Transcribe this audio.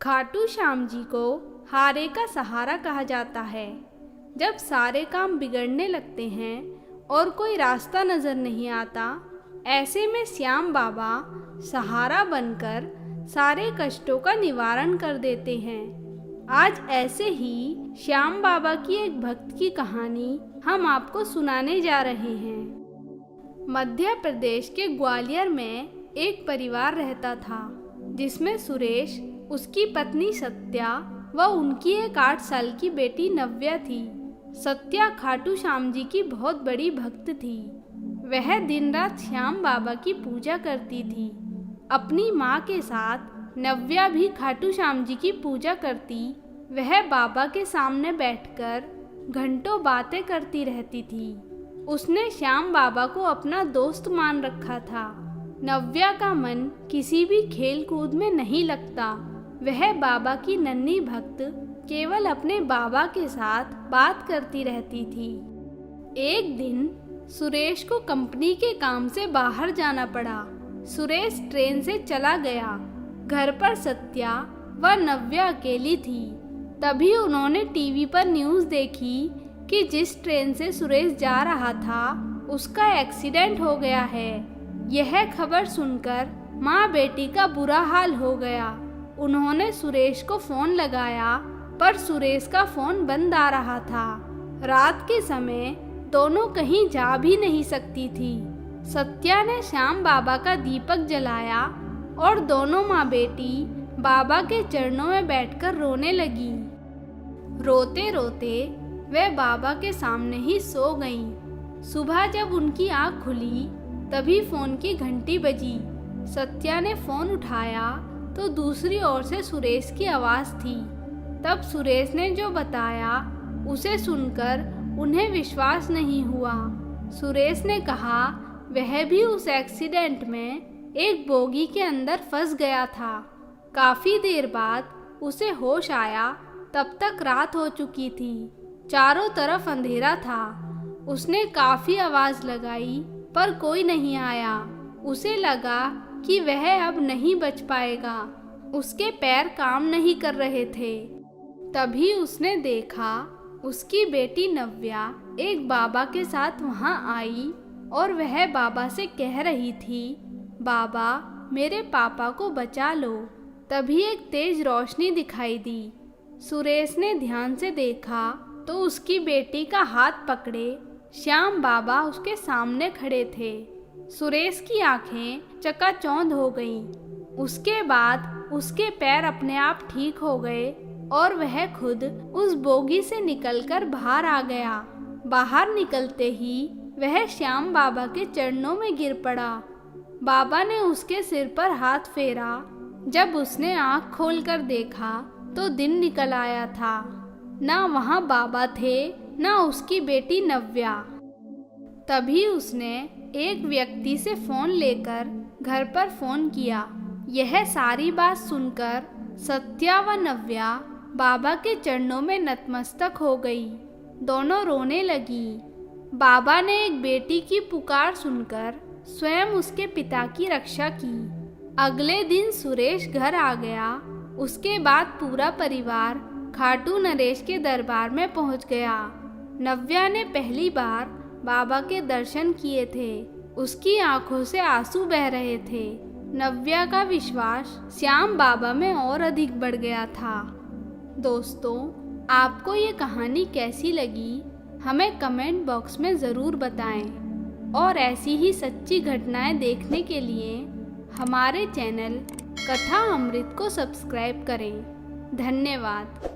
खाटू श्याम जी को हारे का सहारा कहा जाता है। जब सारे काम बिगड़ने लगते हैं और कोई रास्ता नज़र नहीं आता, ऐसे में श्याम बाबा सहारा बनकर सारे कष्टों का निवारण कर देते हैं। आज ऐसे ही श्याम बाबा की एक भक्त की कहानी हम आपको सुनाने जा रहे हैं। मध्य प्रदेश के ग्वालियर में एक परिवार रहता था, जिसमें सुरेश, उसकी पत्नी सत्या व उनकी एक 8 साल की बेटी नव्या थी। सत्या खाटू श्याम जी की बहुत बड़ी भक्त थी। वह दिन रात श्याम बाबा की पूजा करती थी। अपनी माँ के साथ नव्या भी खाटू श्याम जी की पूजा करती। वह बाबा के सामने बैठकर घंटों बातें करती रहती थी। उसने श्याम बाबा को अपना दोस्त मान रखा था। नव्या का मन किसी भी खेल कूद में नहीं लगता। वह बाबा की नन्ही भक्त केवल अपने बाबा के साथ बात करती रहती थी। एक दिन सुरेश को कंपनी के काम से बाहर जाना पड़ा। सुरेश ट्रेन से चला गया। घर पर सत्या व नव्या अकेली थी। तभी उन्होंने टीवी पर न्यूज़ देखी कि जिस ट्रेन से सुरेश जा रहा था उसका एक्सीडेंट हो गया है। यह खबर सुनकर माँ बेटी का बुरा हाल हो गया। उन्होंने सुरेश को फ़ोन लगाया, पर सुरेश का फ़ोन बंद आ रहा था। रात के समय दोनों कहीं जा भी नहीं सकती थी। सत्या ने श्याम बाबा का दीपक जलाया और दोनों माँ बेटी बाबा के चरणों में बैठकर रोने लगी। रोते रोते वे बाबा के सामने ही सो गईं। सुबह जब उनकी आँख खुली तभी फ़ोन की घंटी बजी। सत्या ने फ़ोन उठाया तो दूसरी ओर से सुरेश की आवाज़ थी। तब सुरेश ने जो बताया उसे सुनकर उन्हें विश्वास नहीं हुआ। सुरेश ने कहा वह भी उस एक्सीडेंट में एक बोगी के अंदर फंस गया था। काफ़ी देर बाद उसे होश आया, तब तक रात हो चुकी थी। चारों तरफ अंधेरा था। उसने काफ़ी आवाज़ लगाई पर कोई नहीं आया। उसे लगा कि वह अब नहीं बच पाएगा। उसके पैर काम नहीं कर रहे थे। तभी उसने देखा उसकी बेटी नव्या एक बाबा के साथ वहां आई और वह बाबा से कह रही थी, बाबा मेरे पापा को बचा लो। तभी एक तेज रोशनी दिखाई दी। सुरेश ने ध्यान से देखा तो उसकी बेटी का हाथ पकड़े श्याम बाबा उसके सामने खड़े थे। सुरेश की आंखें चकाचौंध हो गईं। उसके बाद उसके पैर अपने आप ठीक हो गए और वह खुद उस बोगी से निकलकर बाहर आ गया। बाहर निकलते ही वह श्याम बाबा के चरणों में गिर पड़ा। बाबा ने उसके सिर पर हाथ फेरा। जब उसने आँख खोलकर देखा तो दिन निकल आया था। ना वहाँ बाबा थे, ना उसकी बेटी नव्या। तभी उसने एक व्यक्ति से फ़ोन लेकर घर पर फ़ोन किया। यह सारी बात सुनकर सत्या व नव्या बाबा के चरणों में नतमस्तक हो गई। दोनों रोने लगी। बाबा ने एक बेटी की पुकार सुनकर स्वयं उसके पिता की रक्षा की। अगले दिन सुरेश घर आ गया। उसके बाद पूरा परिवार खाटू नरेश के दरबार में पहुंच गया। नव्या ने पहली बार बाबा के दर्शन किए थे। उसकी आंखों से आंसू बह रहे थे। नव्या का विश्वास श्याम बाबा में और अधिक बढ़ गया था। दोस्तों, आपको ये कहानी कैसी लगी हमें कमेंट बॉक्स में ज़रूर बताएं और ऐसी ही सच्ची घटनाएं देखने के लिए हमारे चैनल कथा अमृत को सब्सक्राइब करें। धन्यवाद।